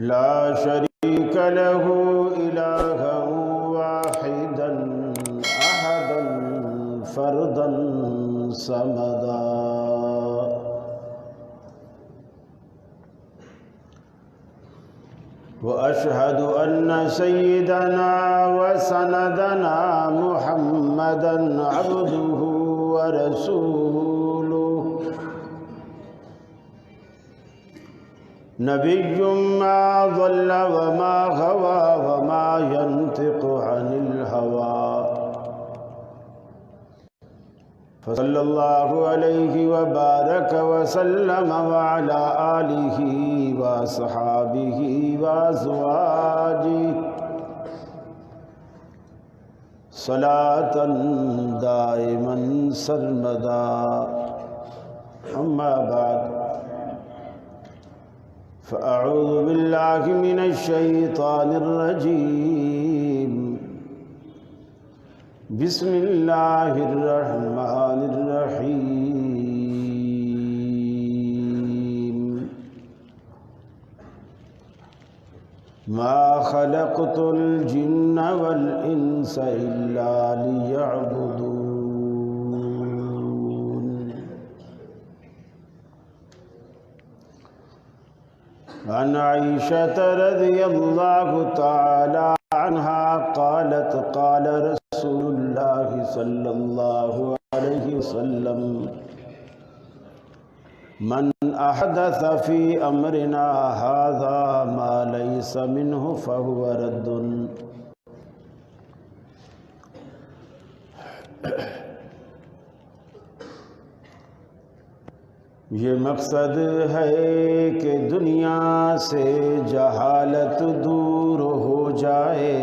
لا شريك له إلها واحدا أحدا فردا صمدا وأشهد أن سيدنا وسندنا محمدا عبده ورسوله نبي ما ضل وما غوى وما ينطق عن الهوى فصلى الله عليه وبارك وسلم وعلى آله وصحابه وأزواجه صلاة دائما سرمدا أما بعد فأعوذ بالله من الشيطان الرجيم بسم الله الرحمن الرحيم ما خلقت الجن والإنس إلا ليعبدون عن عائشة رضي الله تعالى عنها قالت قال رسول الله صلى الله عليه وسلم من أحدث في أمرنا هذا ما ليس منه فهو رد یہ مقصد ہے کہ دنیا سے جہالت دور ہو جائے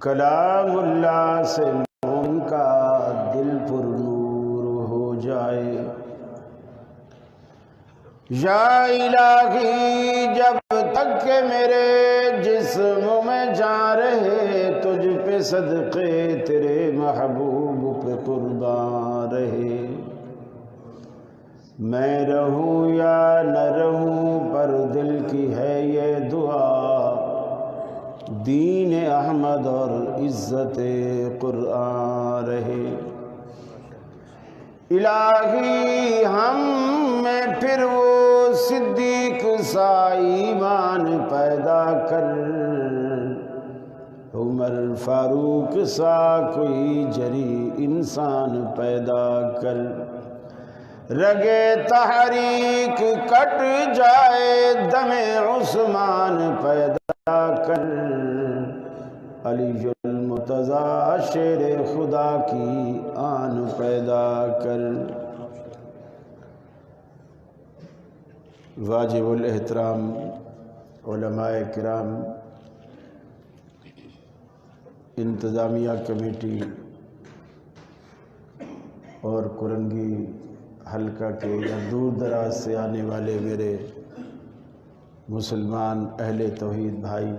کلام اللہ سے مومن کا دل پر نور ہو جائے یا الہی جب تک کہ میرے جسم میں جان رہے تجھ پہ صدقے تیرے محبوب پہ قربان رہے میں رہوں یا نہ رہوں پر دل کی ہے یہ دعا دین احمد اور عزت قرآن رہے الہی ہم میں پھر وہ صدیق سا ایمان پیدا کر عمر فاروق سا کوئی جری انسان پیدا کر رگے تحریک کٹ جائے دم عثمان پیدا کر علی المرتضیٰ شیر خدا کی آن پیدا کر واجب الاحترام علماء کرام انتظامیہ کمیٹی اور کرنگی حلقہ کے یا دور دراز سے آنے والے میرے مسلمان اہل توحید بھائی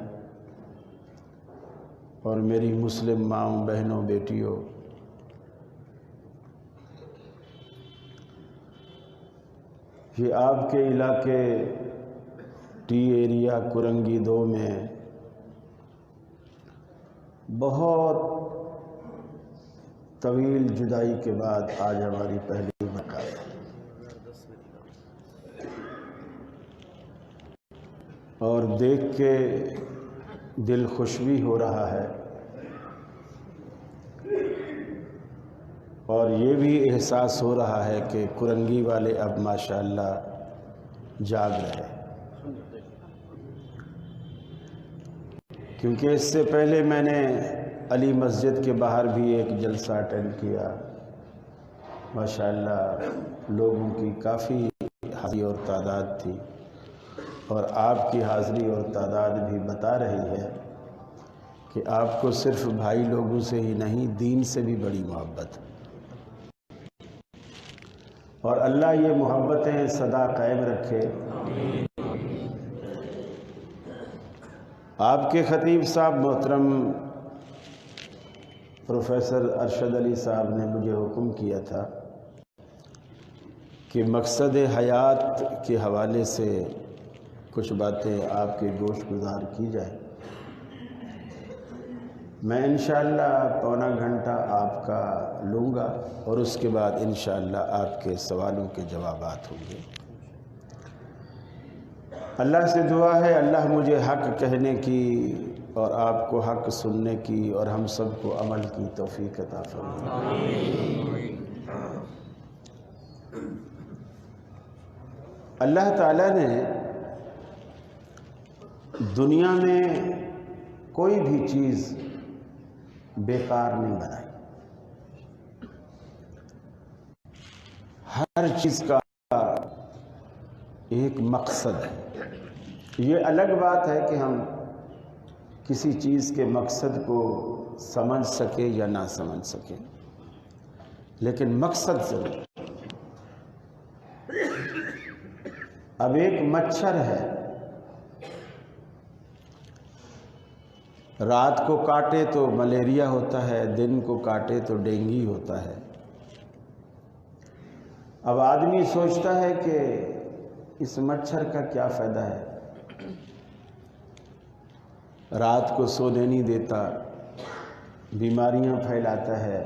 اور میری مسلم ماؤں بہنوں بیٹیوں یہ آپ کے علاقے ٹی ایریا کرنگی 2 میں بہت طویل جدائی کے بعد آج ہماری پہلی ملاقات ہے اور دیکھ کے دل خوش بھی ہو رہا ہے اور یہ بھی احساس ہو رہا ہے کہ کرنگی والے اب ماشاءاللہ جاگ رہے کیونکہ اس سے پہلے میں نے علی مسجد کے باہر بھی ایک جلسہ اٹینڈ کیا ماشاءاللہ لوگوں کی کافی حاضری اور تعداد تھی اور آپ کی حاضری اور تعداد بھی بتا رہی ہے کہ آپ کو صرف بھائی لوگوں سے ہی نہیں دین سے بھی بڑی محبت ہے اور اللہ یہ محبتیں سدا قائم رکھے آپ کے خطیب صاحب محترم پروفیسر ارشد علی صاحب نے مجھے حکم کیا تھا کہ مقصد حیات کے حوالے سے کچھ باتیں آپ کے گوش گزار کی جائے۔ میں انشاءاللہ پونا گھنٹہ آپ کا لوں گا اور اس کے بعد انشاءاللہ آپ کے سوالوں کے جوابات ہوں گے۔ اللہ سے دعا ہے اللہ مجھے حق کہنے کی اور آپ کو حق سننے کی اور ہم سب کو عمل کی توفیق عطا فرمائے۔ اللہ تعالیٰ نے دنیا میں کوئی بھی چیز بیکار نہیں بنائی، ہر چیز کا ایک مقصد ہے۔ یہ الگ بات ہے کہ ہم کسی چیز کے مقصد کو سمجھ سکیں یا نہ سمجھ سکیں، لیکن مقصد ضرور۔ اب ایک مچھر ہے، رات کو کاٹے تو ملیریا ہوتا ہے، دن کو کاٹے تو ڈینگی ہوتا ہے۔ اب آدمی سوچتا ہے کہ اس مچھر کا کیا فائدہ ہے، رات کو سونے نہیں دیتا، بیماریاں پھیلاتا ہے،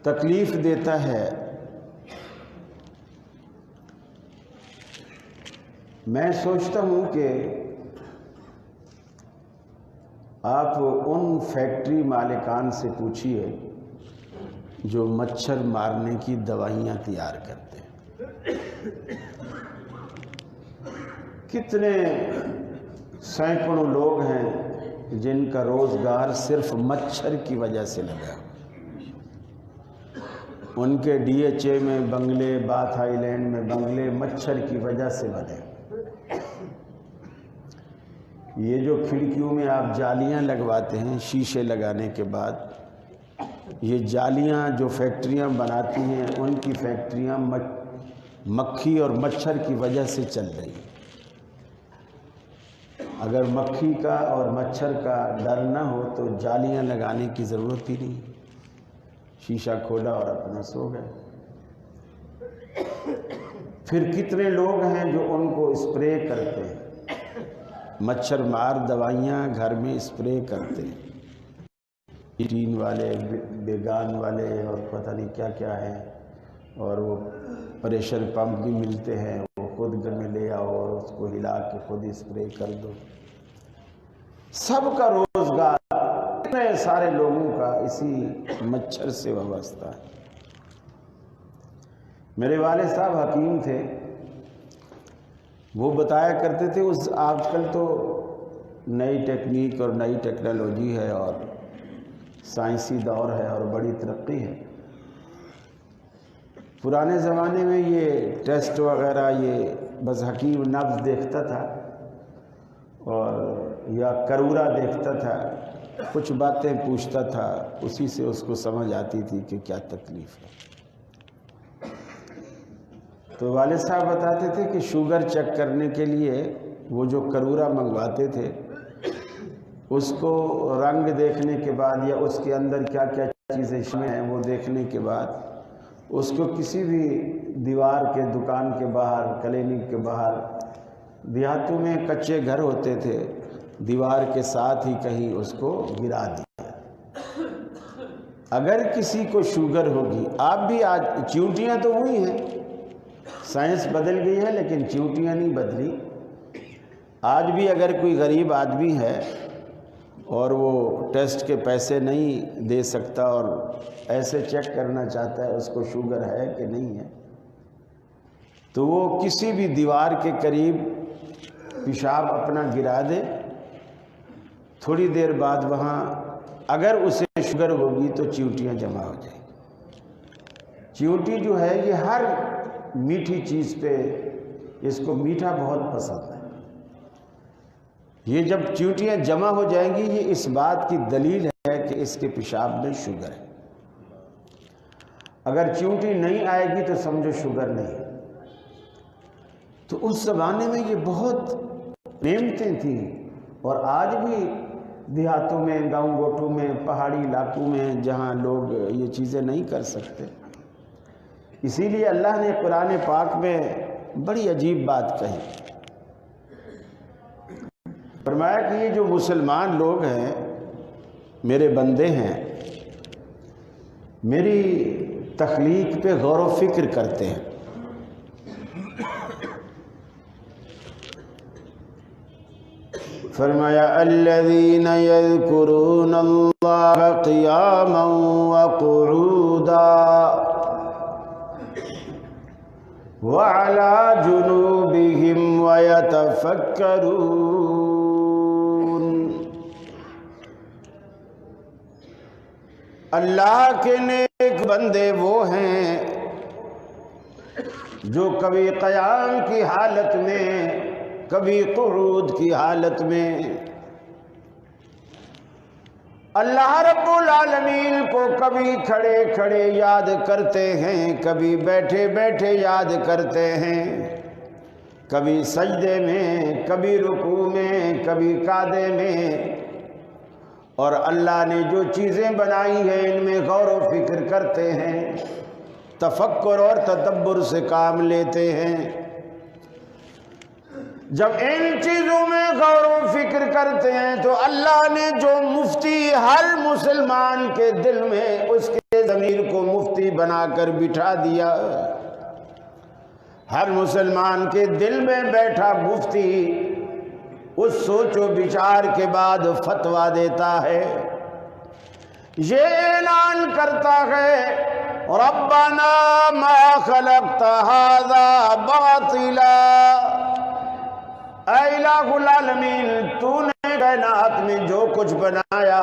تکلیف دیتا ہے۔ میں سوچتا ہوں کہ آپ ان فیکٹری مالکان سے پوچھئے جو مچھر مارنے کی دوائیاں تیار کرتے ہیں، کتنے سینکڑوں لوگ ہیں جن کا روزگار صرف مچھر کی وجہ سے لگا۔ ان کے ڈی ایچ اے میں بنگلے، باتھ آئی لینڈ میں بنگلے مچھر کی وجہ سے بنے۔ یہ جو کھڑکیوں میں آپ جالیاں لگواتے ہیں شیشے لگانے کے بعد، یہ جالیاں جو فیکٹریاں بناتی ہیں ان کی فیکٹریاں مکھی اور مچھر کی وجہ سے چل رہی ہیں۔ اگر مکھی کا اور مچھر کا ڈر نہ ہو تو جالیاں لگانے کی ضرورت ہی نہیں، شیشہ کھولا اور اپنا سو گئے۔ پھر کتنے لوگ ہیں جو ان کو اسپرے کرتے ہیں، مچھر مار دوائیاں گھر میں اسپرے کرتے ہیں، ٹین والے، بیگان والے اور پتہ نہیں کیا کیا ہے، اور وہ پریشر پمپ بھی ملتے ہیں، وہ خود گھر میں لے آؤ اور اس کو ہلا کے خود اسپرے کر دو۔ سب کا روزگار اتنے سارے لوگوں کا اسی مچھر سے وابستہ ہے۔ میرے والد صاحب حکیم تھے، وہ بتایا کرتے تھے آج کل تو نئی ٹیکنیک اور نئی ٹیکنالوجی ہے اور سائنسی دور ہے اور بڑی ترقی ہے۔ پرانے زمانے میں یہ ٹیسٹ وغیرہ یہ بس حکیم نبض دیکھتا تھا اور یا کرورا دیکھتا تھا، کچھ باتیں پوچھتا تھا، اسی سے اس کو سمجھ آتی تھی کہ کیا تکلیف ہے۔ تو والد صاحب بتاتے تھے کہ شوگر چیک کرنے کے لیے وہ جو کرورا منگواتے تھے، اس کو رنگ دیکھنے کے بعد یا اس کے اندر کیا کیا چیزیں شامل ہیں وہ دیکھنے کے بعد اس کو کسی بھی دیوار کے دکان کے باہر، کلینک کے باہر، دیہاتوں میں کچے گھر ہوتے تھے، دیوار کے ساتھ ہی کہیں اس کو گرا دیا۔ اگر کسی کو شوگر ہوگی، آپ بھی آج چیونٹیاں تو ہوئی ہیں، سائنس بدل گئی ہے لیکن چیونٹیاں نہیں بدلی۔ آج بھی اگر کوئی غریب آدمی ہے اور وہ ٹیسٹ کے پیسے نہیں دے سکتا اور ایسے چیک کرنا چاہتا ہے اس کو شوگر ہے کہ نہیں ہے، تو وہ کسی بھی دیوار کے قریب پیشاب اپنا گرا دے، تھوڑی دیر بعد وہاں اگر اسے شوگر ہوگی تو چیونٹیاں جمع ہو جائیں گی۔ چیونٹی جو ہے یہ ہر میٹھی چیز پہ، اس کو میٹھا بہت پسند ہے، یہ جب چیونٹیاں جمع ہو جائیں گی یہ اس بات کی دلیل ہے کہ اس کے پیشاب میں شوگر ہے۔ اگر چیونٹی نہیں آئے گی تو سمجھو شوگر نہیں۔ تو اس زمانے میں یہ بہت نعمتیں تھیں، اور آج بھی دیہاتوں میں، گاؤں گوٹوں میں، پہاڑی علاقوں میں جہاں لوگ یہ چیزیں نہیں کر سکتے. اسی لیے اللہ نے قرآن پاک میں بڑی عجیب بات کہی. فرمایا کہ یہ جو مسلمان لوگ ہیں میرے بندے ہیں، میری تخلیق پہ غور و فکر کرتے ہیں. فرمایا الذین یذکرون اللہ قیاما وقعودا وعلی جنوبہم ویتفکرون. اللہ کے نیک بندے وہ ہیں جو کبھی قیام کی حالت میں، کبھی قعود کی حالت میں اللہ رب العالمین کو کبھی کھڑے کھڑے یاد کرتے ہیں، کبھی بیٹھے بیٹھے یاد کرتے ہیں، کبھی سجدے میں، کبھی رکوع میں، کبھی قعدے میں. اور اللہ نے جو چیزیں بنائی ہیں ان میں غور و فکر کرتے ہیں، تفکر اور تدبر سے کام لیتے ہیں. جب ان چیزوں میں غور و فکر کرتے ہیں تو اللہ نے جو مفتی ہر مسلمان کے دل میں اس کے ضمیر کو مفتی بنا کر بٹھا دیا. ہر مسلمان کے دل میں بیٹھا مفتی اس سوچ و بچار کے بعد فتویٰ دیتا ہے، یہ اعلان کرتا ہے ربنا ما خلقت هذا باطلا. اے الہ العالمین، تو نے کائنات میں جو کچھ بنایا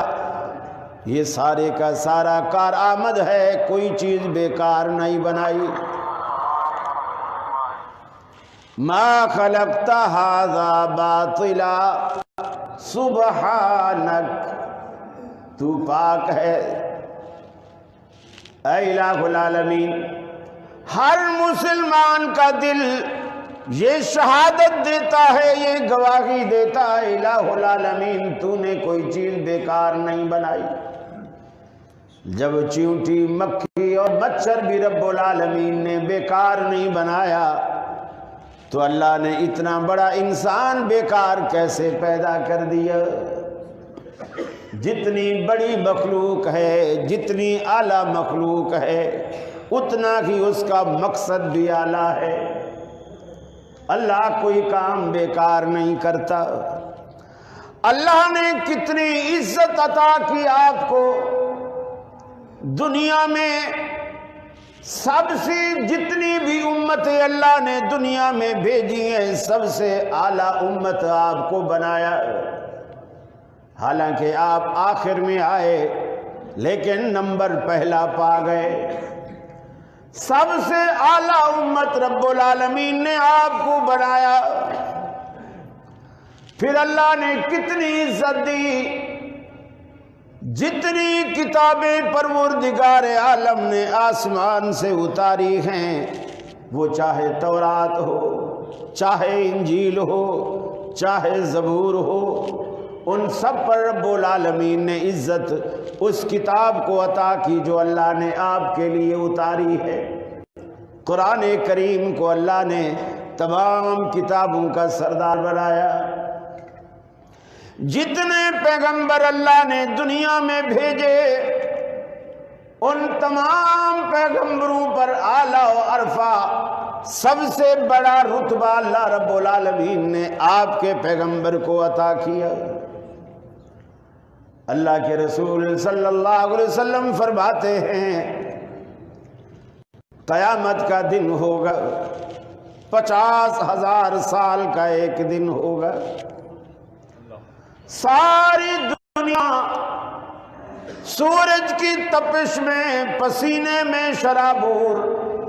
یہ سارے کا سارا کارآمد ہے، کوئی چیز بیکار نہیں بنائی. ما خلقت هذا باطلا سبحانک، تو پاک ہے. اے الہ العالمین، ہر مسلمان کا دل یہ شہادت دیتا ہے، یہ گواہی دیتا ہے الہ العالمین تو نے کوئی چیز بیکار نہیں بنائی. جب چیونٹی، مکھی اور مچھر بھی رب العالمین نے بیکار نہیں بنایا تو اللہ نے اتنا بڑا انسان بیکار کیسے پیدا کر دیا؟ جتنی بڑی مخلوق ہے، جتنی اعلیٰ مخلوق ہے، اتنا ہی اس کا مقصد بھی اعلیٰ ہے. اللہ کوئی کام بیکار نہیں کرتا. اللہ نے کتنی عزت عطا کی آپ کو. دنیا میں سب سے جتنی بھی امتیں اللہ نے دنیا میں بھیجی ہیں سب سے اعلیٰ امت آپ کو بنایا. حالانکہ آپ آخر میں آئے لیکن نمبر پہلا پا گئے. سب سے اعلیٰ امت رب العالمین نے آپ کو بنایا. پھر اللہ نے کتنی عزت دی. جتنی کتابیں پروردگار عالم نے آسمان سے اتاری ہیں، وہ چاہے تورات ہو، چاہے انجیل ہو، چاہے زبور ہو، ان سب پر رب العالمین نے عزت اس کتاب کو عطا کی جو اللہ نے آپ کے لیے اتاری ہے. قرآن کریم کو اللہ نے تمام کتابوں کا سردار بنایا. جتنے پیغمبر اللہ نے دنیا میں بھیجے ان تمام پیغمبروں پر اعلیٰ و عرفہ سب سے بڑا رتبہ اللہ رب العالمین نے آپ کے پیغمبر کو عطا کیا. اللہ کے رسول صلی اللہ علیہ وسلم فرماتے ہیں قیامت کا دن ہوگا 50,000 سال کا ایک دن ہوگا. ساری دنیا سورج کی تپش میں، پسینے میں شرابور،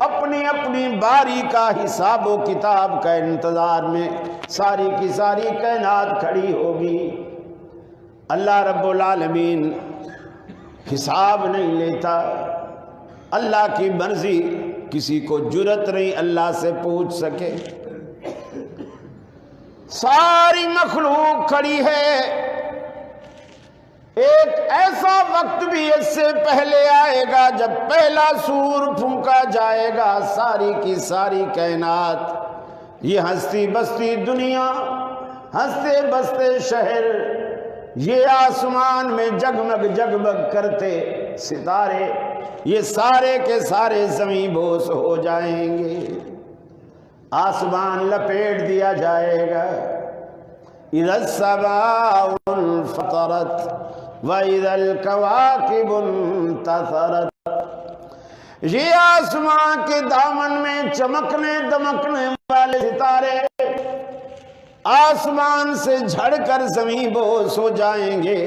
اپنی اپنی باری کا حساب و کتاب کا انتظار میں ساری کی ساری کائنات کھڑی ہوگی. اللہ رب العالمین حساب نہیں لیتا. اللہ کی مرضی، کسی کو جرت نہیں اللہ سے پوچھ سکے. ساری مخلوق کھڑی ہے. ایک ایسا وقت بھی اس سے پہلے آئے گا جب پہلا سور پھونکا جائے گا، ساری کی ساری کائنات، یہ ہستی بستی دنیا، ہنستے بستے شہر، یہ آسمان میں جگمگ جگمگ کرتے ستارے، یہ سارے کے سارے زمین بوس ہو جائیں گے، آسمان لپیٹ دیا جائے گا۔ اذا السماء انفطرت واذا الكواكب انتثرت، یہ آسمان کے دامن میں چمکنے دمکنے والے ستارے آسمان سے جھڑ کر زمین بوس ہو جائیں گے۔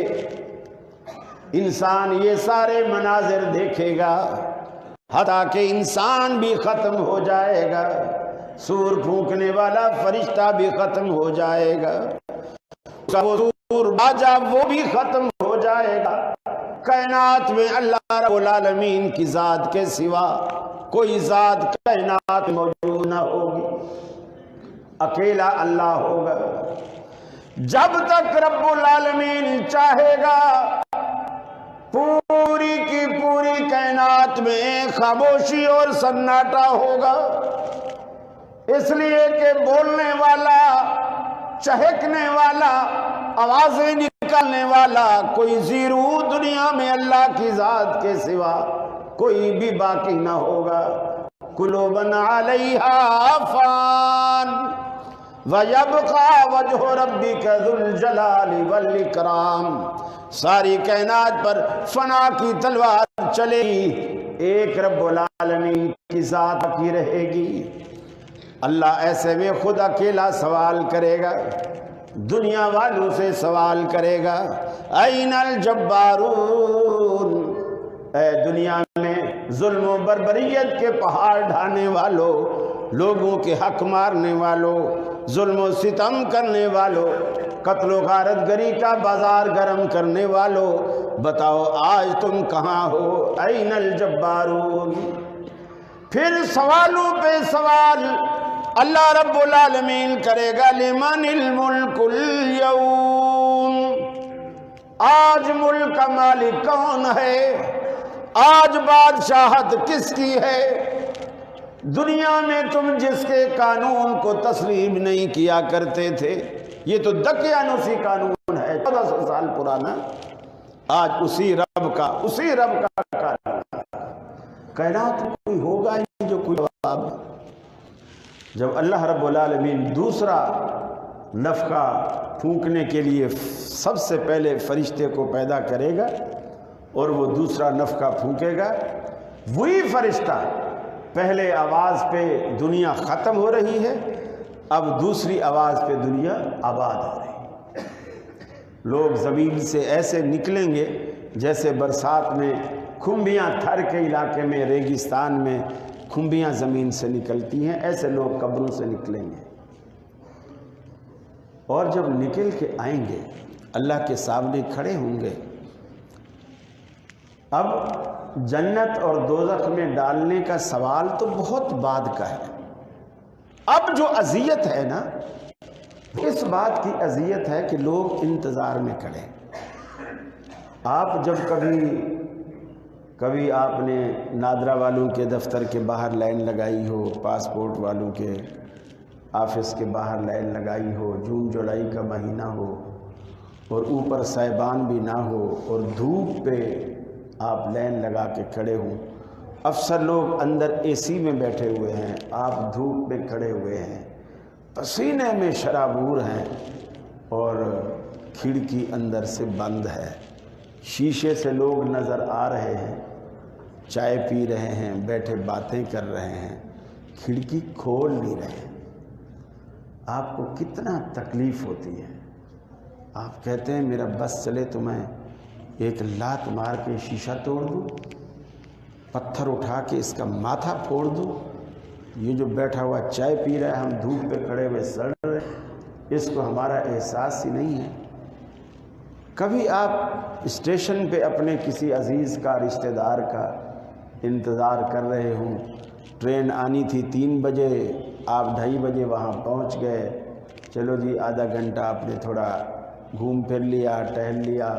انسان یہ سارے مناظر دیکھے گا، حتیٰ کہ انسان بھی ختم ہو جائے گا، سور پھونکنے والا فرشتہ بھی ختم ہو جائے گا، وہ سور باجا وہ بھی ختم ہو جائے گا۔ کائنات میں اللہ رب العالمین کی ذات کے سوا کوئی ذات کائنات موجود نہ ہوگی، اکیلا اللہ ہوگا۔ جب تک رب العالمین چاہے گا پوری کی پوری کائنات میں خاموشی اور سناٹا ہوگا، اس لیے کہ بولنے والا، چہکنے والا، آوازیں نکالنے والا کوئی زیرو دنیا میں اللہ کی ذات کے سوا کوئی بھی باقی نہ ہوگا۔ کلو من علیہا فان وَيَبْقَى وَجْهُ رَبِّكَ ذُو الْجَلَالِ وَالْإِكْرَامِ، ساری کائنات پر فنا کی تلوار چلے گی، ایک رب العالمین کی ذات کی رہے گی۔ اللہ ایسے میں خود اکیلا سوال کرے گا، دنیا والوں سے سوال کرے گا، اَيْنَ الْجَبَّارُونَ، اے دنیا میں ظلم و بربریت کے پہاڑ ڈھانے والوں، لوگوں کے حق مارنے والوں، ظلم و ستم کرنے والوں، قتل و غارت گری کا بازار گرم کرنے والوں، بتاؤ آج تم کہاں ہو؟ اَيْنَ الْجَبَّارُونَ۔ پھر سوالوں پہ سوال اللہ رب العالمین کرے گا، لمن الملک اليوم، آج ملک کا مالک کون ہے؟ آج بادشاہت کس کی ہے؟ دنیا میں تم جس کے قانون کو تسلیم نہیں کیا کرتے تھے، یہ تو دقیانوسی قانون ہے 1400 سال پرانا، آج اسی رب کا قانون۔ کائنات کوئی ہوگا ہی جو کوئی جواب۔ جب اللہ رب العالمین دوسرا نفخہ پھونکنے کے لیے سب سے پہلے فرشتے کو پیدا کرے گا اور وہ دوسرا نفخہ پھونکے گا، وہی فرشتہ پہلے آواز پہ دنیا ختم ہو رہی ہے، اب دوسری آواز پہ دنیا آباد ہو رہی ہے۔ لوگ زمین سے ایسے نکلیں گے جیسے برسات میں کھمبیاں تھر کے علاقے میں، ریگستان میں کھمبیاں زمین سے نکلتی ہیں، ایسے لوگ قبروں سے نکلیں گے، اور جب نکل کے آئیں گے اللہ کے سامنے کھڑے ہوں گے۔ اب جنت اور دوزخ میں ڈالنے کا سوال تو بہت بعد کا ہے، اب جو اذیت ہے نا، اس بات کی اذیت ہے کہ لوگ انتظار میں کھڑے۔ آپ جب کبھی آپ نے نادرا والوں کے دفتر کے باہر لائن لگائی ہو، پاسپورٹ والوں کے آفس کے باہر لائن لگائی ہو، جون جولائی کا مہینہ ہو اور اوپر سائبان بھی نہ ہو اور دھوپ پہ آپ لائن لگا کے کھڑے ہوں، افسر لوگ اندر اے سی میں بیٹھے ہوئے ہیں، آپ دھوپ پہ کھڑے ہوئے ہیں، پسینے میں شرابور ہیں، اور کھڑکی اندر سے بند ہے، شیشے سے لوگ نظر آ رہے ہیں، چائے پی رہے ہیں، بیٹھے باتیں کر رہے ہیں، کھڑکی کھول نہیں رہے، آپ کو کتنا تکلیف ہوتی ہے؟ آپ کہتے ہیں میرا بس چلے تو میں ایک لات مار کے شیشہ توڑ دوں، پتھر اٹھا کے اس کا ماتھا پھوڑ دوں، یہ جو بیٹھا ہوا چائے پی رہا ہے، ہم دھوپ پہ کھڑے ہوئے سڑ رہے ہیں، اس کو ہمارا احساس ہی نہیں ہے۔ کبھی آپ اسٹیشن پہ اپنے کسی عزیز کا، رشتہ دار کا انتظار کر رہے ہوں، ٹرین آنی تھی 3 بجے، آپ 2:30 بجے وہاں پہنچ گئے، چلو جی آدھا گھنٹہ آپ نے تھوڑا گھوم پھر لیا، ٹہل لیا،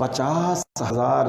50,000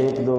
1-2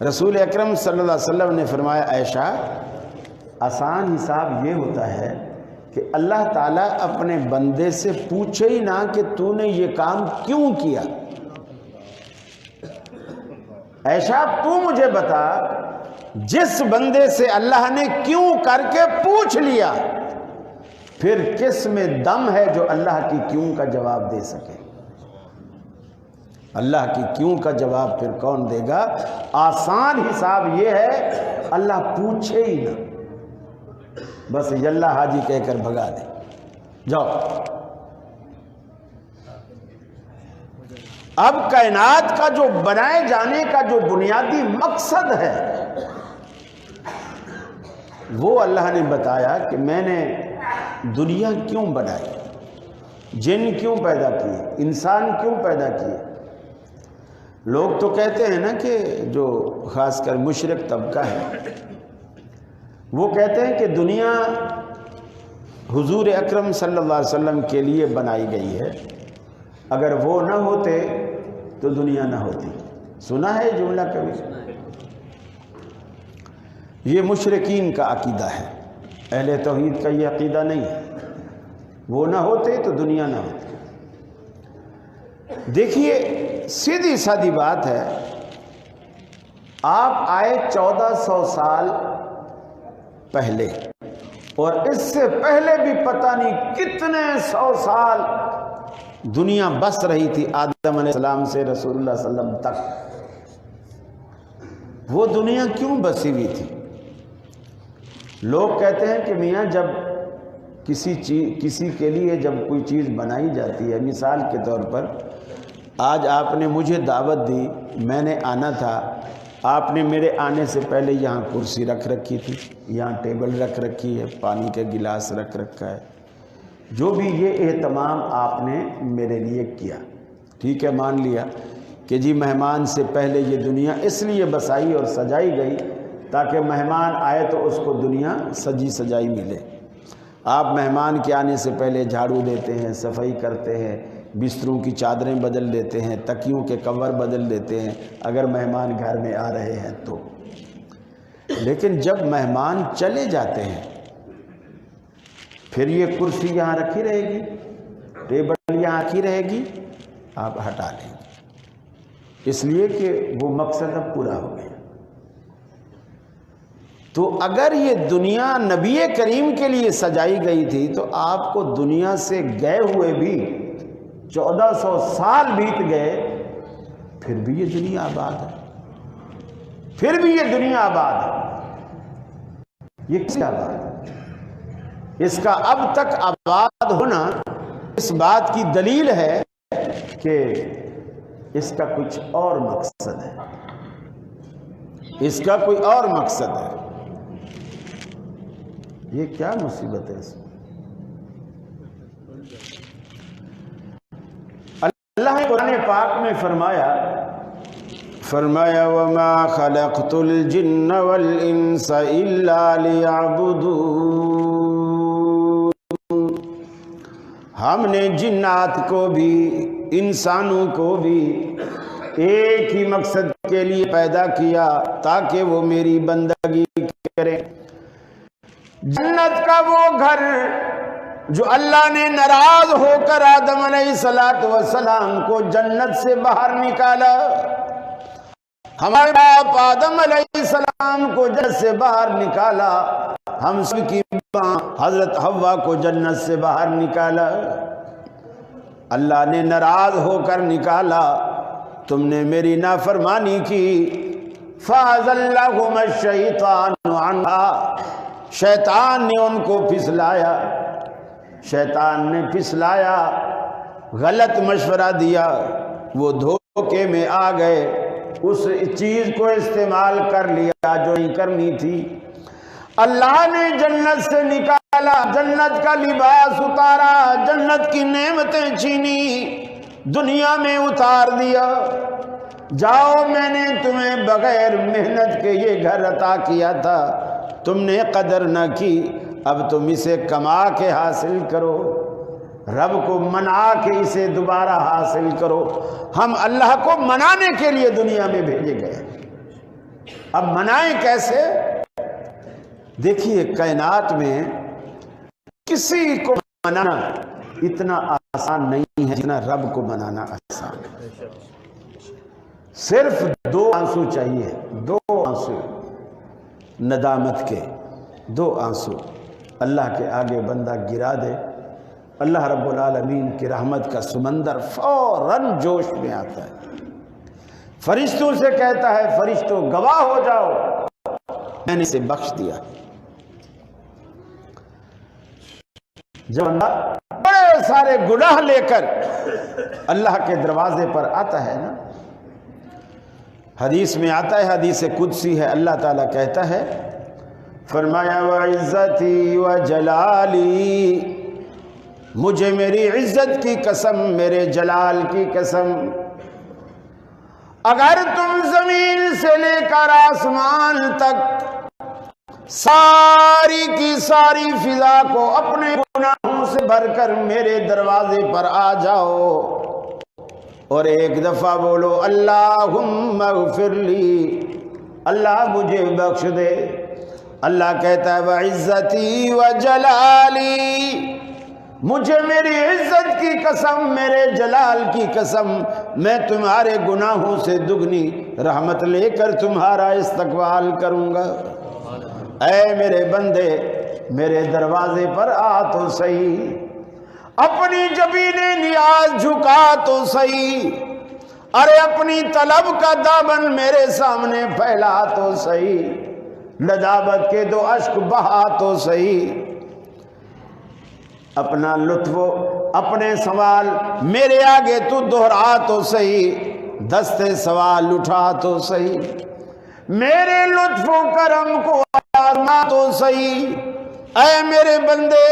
رسول اکرم صلی اللہ علیہ وسلم نے فرمایا عائشہ آسان حساب یہ ہوتا ہے کہ اللہ تعالیٰ اپنے بندے سے پوچھے ہی نہ کہ تو نے یہ کام کیوں کیا. عائشہ تو مجھے بتا جس بندے سے اللہ نے کیوں کر کے پوچھ لیا پھر کس میں دم ہے جو اللہ کی کیوں کا جواب دے سکے. اللہ کی کیوں کا جواب پھر کون دے گا؟ آسان حساب یہ ہے اللہ پوچھے ہی نہ، بس یلا حاجی کہہ کر بھگا دے. جاؤ. اب کائنات کا جو بنائے جانے کا جو بنیادی مقصد ہے وہ اللہ نے بتایا کہ میں نے دنیا کیوں بنائی، جن کیوں پیدا کیے، انسان کیوں پیدا کیے. لوگ تو کہتے ہیں نا کہ جو خاص کر مشرک طبقہ ہے وہ کہتے ہیں کہ دنیا حضور اکرم صلی اللہ علیہ وسلم کے لیے بنائی گئی ہے، اگر وہ نہ ہوتے تو دنیا نہ ہوتی. سنا ہے جملہ کبھی؟ یہ مشرکین کا عقیدہ ہے، اہل توحید کا یہ عقیدہ نہیں ہے. وہ نہ ہوتے تو دنیا نہ ہوتی. دیکھیے سیدھی سادی بات ہے، آپ آئے 1400 سال پہلے اور اس سے پہلے بھی پتہ نہیں کتنے 100 سال دنیا بس رہی تھی آدم علیہ السلام سے رسول اللہ صلی اللہ علیہ وسلم تک. وہ دنیا کیوں بسی ہوئی تھی؟ لوگ کہتے ہیں کہ میاں جب کسی کے لیے جب کوئی چیز بنائی جاتی ہے، مثال کے طور پر آج آپ نے مجھے دعوت دی، میں نے آنا تھا، آپ نے میرے آنے سے پہلے یہاں کرسی رکھ رکھی تھی، یہاں ٹیبل رکھ رکھی ہے، پانی کا گلاس رکھ رکھا ہے، جو بھی یہ اہتمام آپ نے میرے لیے کیا. ٹھیک ہے، مان لیا کہ جی مہمان سے پہلے یہ دنیا اس لیے بسائی اور سجائی گئی تاکہ مہمان آئے تو اس کو دنیا سجی سجائی ملے. آپ مہمان کے آنے سے پہلے جھاڑو دیتے ہیں، صفائی کرتے ہیں، بستروں کی چادریں بدل دیتے ہیں، تکیوں کے کور بدل دیتے ہیں اگر مہمان گھر میں آ رہے ہیں تو. لیکن جب مہمان چلے جاتے ہیں پھر یہ کرسی یہاں رکھی رہے گی، ٹیبل یہاں رکھی رہے گی، آپ ہٹا لیں گے، اس لیے کہ وہ مقصد اب پورا ہو گیا. تو اگر یہ دنیا نبی کریم کے لیے سجائی گئی تھی تو آپ کو دنیا سے گئے ہوئے بھی 1400 سال بیت گئے، پھر بھی یہ دنیا آباد ہے، پھر بھی یہ دنیا آباد ہے. یہ کس آباد ہے؟ اس کا اب تک آباد ہونا اس بات کی دلیل ہے کہ اس کا کچھ اور مقصد ہے، اس کا کوئی اور مقصد ہے. یہ کیا مصیبت ہے اس میں؟ اللہ نے قرآن پاک میں فرمایا وَمَا خَلَقْتُ الْجِنَّ وَالْإِنسَ إِلَّا لِيَعْبُدُونَ. ہم نے جنات کو بھی انسانوں کو بھی ایک ہی مقصد کے لیے پیدا کیا تاکہ وہ میری بندگی کریں. جنت کا وہ گھر جو اللہ نے ناراض ہو کر آدم علیہ السلام کو جنت سے باہر نکالا، ہمارے باپ آدم علیہ السلام کو جنت سے باہر نکالا، ہم سب کی ماں حضرت حوا کو جنت سے باہر نکالا. اللہ نے ناراض ہو کر نکالا، تم نے میری نافرمانی کی. فَأَزَلَّهُمَا الشَّيْطَانُ عَنْهَا، شیطان نے ان کو پھسلایا، شیطان نے پھسلایا، غلط مشورہ دیا، وہ دھوکے میں آ گئے، اس چیز کو استعمال کر لیا جو نہیں کرنی تھی. اللہ نے جنت سے نکالا، جنت کا لباس اتارا، جنت کی نعمتیں چھینی، دنیا میں اتار دیا. جاؤ میں نے تمہیں بغیر محنت کے یہ گھر عطا کیا تھا، تم نے قدر نہ کی، اب تم اسے کما کے حاصل کرو، رب کو منا کے اسے دوبارہ حاصل کرو. ہم اللہ کو منانے کے لیے دنیا میں بھیجے گئے. اب منائیں کیسے؟ دیکھیے کائنات میں کسی کو منانا اتنا آسان نہیں ہے جتنا رب کو منانا آسان ہے۔ صرف 2 آنسو چاہیے، 2 آنسو ندامت کے، 2 آنسو اللہ کے آگے بندہ گرا دے، اللہ رب العالمین کی رحمت کا سمندر فوراً جوش میں آتا ہے، فرشتوں سے کہتا ہے فرشتوں گواہ ہو جاؤ میں نے اسے بخش دیا۔ جب بندہ بڑے سارے گناہ لے کر اللہ کے دروازے پر آتا ہے نا، حدیث میں آتا ہے، حدیث قدسی ہے، اللہ تعالیٰ کہتا ہے، فرمایا وعزتی وجلالی، مجھے میری عزت کی قسم، میرے جلال کی قسم، اگر تم زمین سے لے کر آسمان تک ساری کی ساری فضا کو اپنے گناہوں سے بھر کر میرے دروازے پر آ جاؤ اور ایک دفعہ بولو اللہم اغفر لی، اللہ مجھے بخش دے، اللہ کہتا ہے وعزتی وجلالی، مجھے میری عزت کی قسم، میرے جلال کی قسم، میں تمہارے گناہوں سے دگنی رحمت لے کر تمہارا استقبال کروں گا۔ اے میرے بندے میرے دروازے پر آ تو صحیح، اپنی جبین نیاز جھکا تو صحیح، ارے اپنی طلب کا دامن میرے سامنے پھیلا تو صحیح، لجابت کے 2 اشک بہا تو صحیح، اپنا لطف اپنے سوال میرے آگے تو دہرا تو صحیح، دستے سوال اٹھا تو صحیح، میرے لطف و کرم کو آزما تو صحیح۔ اے میرے بندے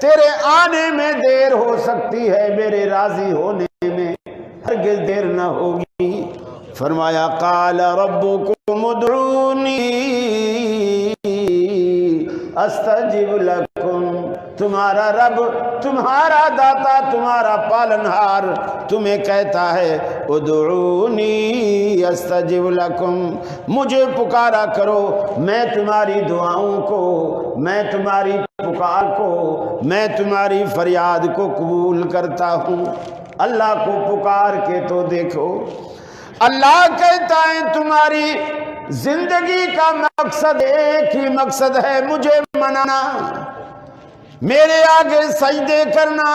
تیرے آنے میں دیر ہو سکتی ہے، میرے راضی ہونے میں ہرگز دیر نہ ہوگی۔ فرمایا قال ربکم ادعونی استجب لکم، تمہارا رب، تمہارا داتا، تمہارا پالنہار تمہیں کہتا ہے ادعونی استجب لکم، مجھے پکارا کرو، میں تمہاری دعاؤں کو، میں تمہاری پکار کو، میں تمہاری فریاد کو قبول کرتا ہوں۔ اللہ کو پکار کے تو دیکھو، اللہ کہتا ہے تمہاری زندگی کا مقصد ایک ہی مقصد ہے، مجھے منانا، میرے آگے سجدے کرنا،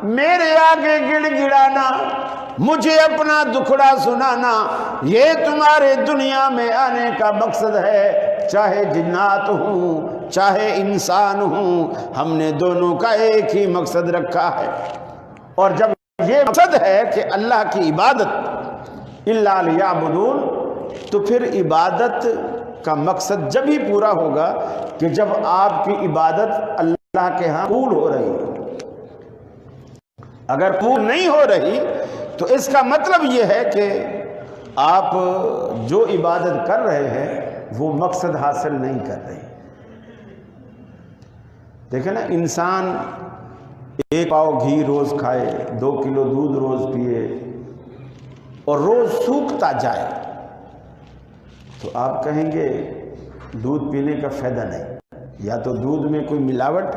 میرے آگے گڑ گڑانا، مجھے اپنا دکھڑا سنانا، یہ تمہارے دنیا میں آنے کا مقصد ہے، چاہے جنات ہوں چاہے انسان ہوں، ہم نے دونوں کا ایک ہی مقصد رکھا ہے۔ اور جب یہ مقصد ہے کہ اللہ کی عبادت الا لیعبدون، تو پھر عبادت کا مقصد جب ہی پورا ہوگا کہ جب آپ کی عبادت اللہ کے ہاں قبول ہو رہی ہے۔ اگر قبول نہیں ہو رہی تو اس کا مطلب یہ ہے کہ آپ جو عبادت کر رہے ہیں وہ مقصد حاصل نہیں کر رہے۔ دیکھیں نا، انسان 1 پاؤ گھی روز کھائے، 2 کلو دودھ روز پیے اور روز سوکھتا جائے تو آپ کہیں گے دودھ پینے کا فائدہ نہیں، یا تو دودھ میں کوئی ملاوٹ،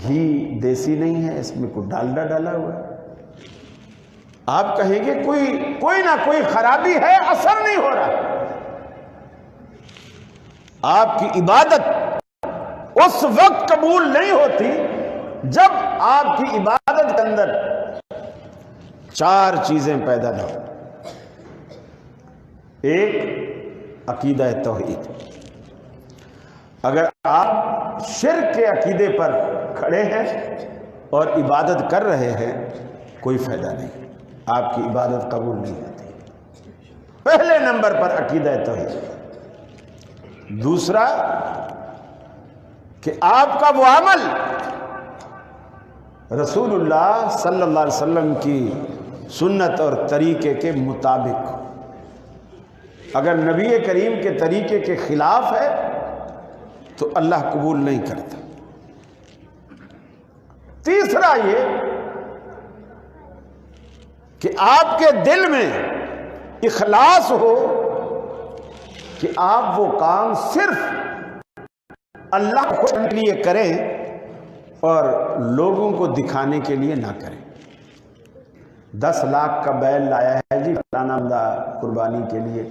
گھی دیسی نہیں ہے، اس میں کوئی ڈالڈا ڈالا ہوا ہے، آپ کہیں گے کوئی نہ کوئی خرابی ہے، اثر نہیں ہو رہا۔ آپ کی عبادت اس وقت قبول نہیں ہوتی جب آپ کی عبادت کے اندر 4 چیزیں پیدا نہ ہو۔ ایک، عقیدہ توحید۔ اگر آپ شرک کے عقیدے پر کھڑے ہیں اور عبادت کر رہے ہیں، کوئی فائدہ نہیں، آپ کی عبادت قبول نہیں ہوتی۔ پہلے نمبر پر عقیدہ توحید۔ دوسرا کہ آپ کا وہ عمل رسول اللہ صلی اللہ علیہ وسلم کی سنت اور طریقے کے مطابق ہو۔ اگر نبی کریم کے طریقے کے خلاف ہے تو اللہ قبول نہیں کرتا۔ تیسرا یہ کہ آپ کے دل میں اخلاص ہو کہ آپ وہ کام صرف اللہ کو خوش کے لیے کریں اور لوگوں کو دکھانے کے لیے نہ کریں۔ 10 لاکھ کا بیل لایا ہے جی فلانا بندہ قربانی کے لیے،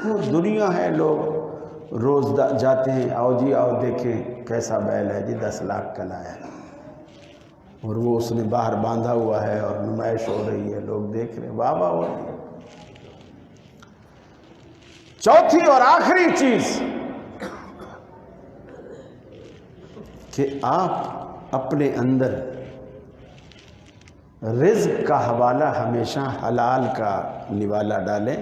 وہ دنیا ہے، لوگ روز جاتے ہیں، آؤ جی آؤ دیکھیں کیسا بیل ہے جی 10 لاکھ کا لایا ہے، اور وہ اس نے باہر باندھا ہوا ہے اور نمائش ہو رہی ہے، لوگ دیکھ رہے ہیں، واہ واہ ہو رہی ہے۔ چوتھی اور آخری چیز کہ آپ اپنے اندر رزق کا حوالہ ہمیشہ حلال کا نوالا ڈالیں،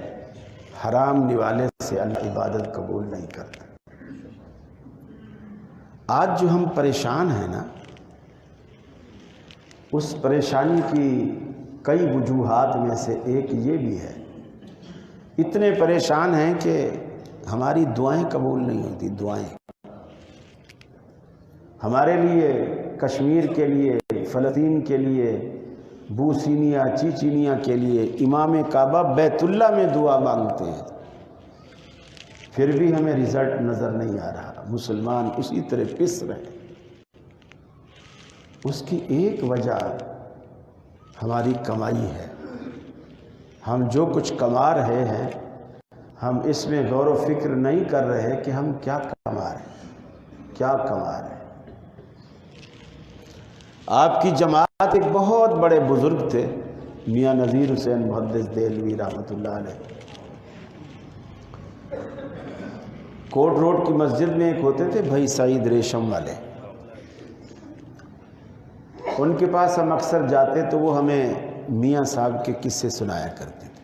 حرام نوالے سے اللہ عبادت قبول نہیں کرتا۔ آج جو ہم پریشان ہیں نا، اس پریشانی کی کئی وجوہات میں سے ایک یہ بھی ہے، اتنے پریشان ہیں کہ ہماری دعائیں قبول نہیں ہوتی۔ دعائیں ہمارے لیے، کشمیر کے لیے، فلسطین کے لیے، بوسینیا چیچینیا کے لیے امام کعبہ بیت اللہ میں دعا مانگتے ہیں، پھر بھی ہمیں رزلٹ نظر نہیں آ رہا، مسلمان اسی طرح پس رہے۔ اس کی ایک وجہ ہماری کمائی ہے۔ ہم جو کچھ کما رہے ہیں، ہم اس میں غور و فکر نہیں کر رہے کہ ہم کیا کما رہے ہیں، کیا کما رہے ہیں۔ آپ کی جماعت ایک بہت بڑے بزرگ تھے، میاں نذیر حسین محدث دہلوی رحمۃ اللہ علیہ، کوٹ روڈ کی مسجد میں ایک ہوتے تھے بھائی سعید ریشم والے، ان کے پاس ہم اکثر جاتے تو وہ ہمیں میاں صاحب کے قصے سنایا کرتے تھے۔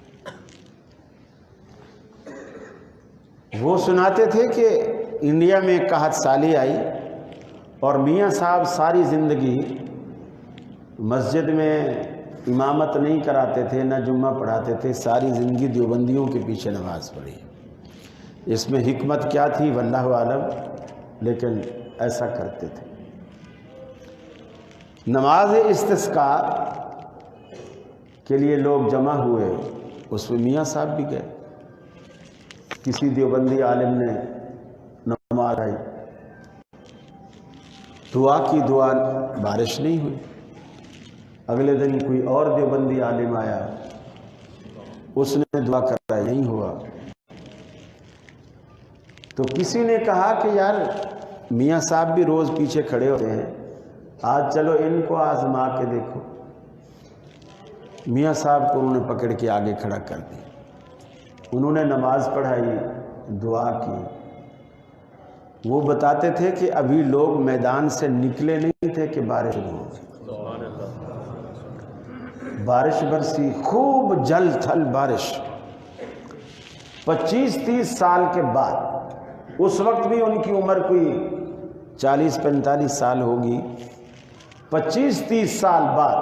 وہ سناتے تھے کہ انڈیا میں قحط سالی آئی اور میاں صاحب ساری زندگی مسجد میں امامت نہیں کراتے تھے، نہ جمعہ پڑھاتے تھے، ساری زندگی دیوبندیوں کے پیچھے نماز پڑھی۔ اس میں حکمت کیا تھی واللہ عالم، لیکن ایسا کرتے تھے۔ نماز استسقاء کے لیے لوگ جمع ہوئے، اس میں میاں صاحب بھی گئے۔ کسی دیوبندی عالم نے نماز آئی، دعا کی، دعا بارش نہیں ہوئی۔ اگلے دن کوئی اور دیوبندی عالم آیا، اس نے دعا کرائی، نہیں ہوا۔ تو کسی نے کہا کہ یار میاں صاحب بھی روز پیچھے کھڑے ہوتے ہیں، آج چلو ان کو آزما کے دیکھو۔ میاں صاحب کو انہوں نے پکڑ کے آگے کھڑا کر دیا، انہوں نے نماز پڑھائی، دعا کی۔ وہ بتاتے تھے کہ ابھی لوگ میدان سے نکلے نہیں تھے کہ بارش شروع ہو گئی۔ بارش برسی، خوب جل تھل بارش۔ 25-30 سال کے بعد، اس وقت بھی ان کی عمر کوئی 40-45 سال ہوگی، 25-30 سال بعد،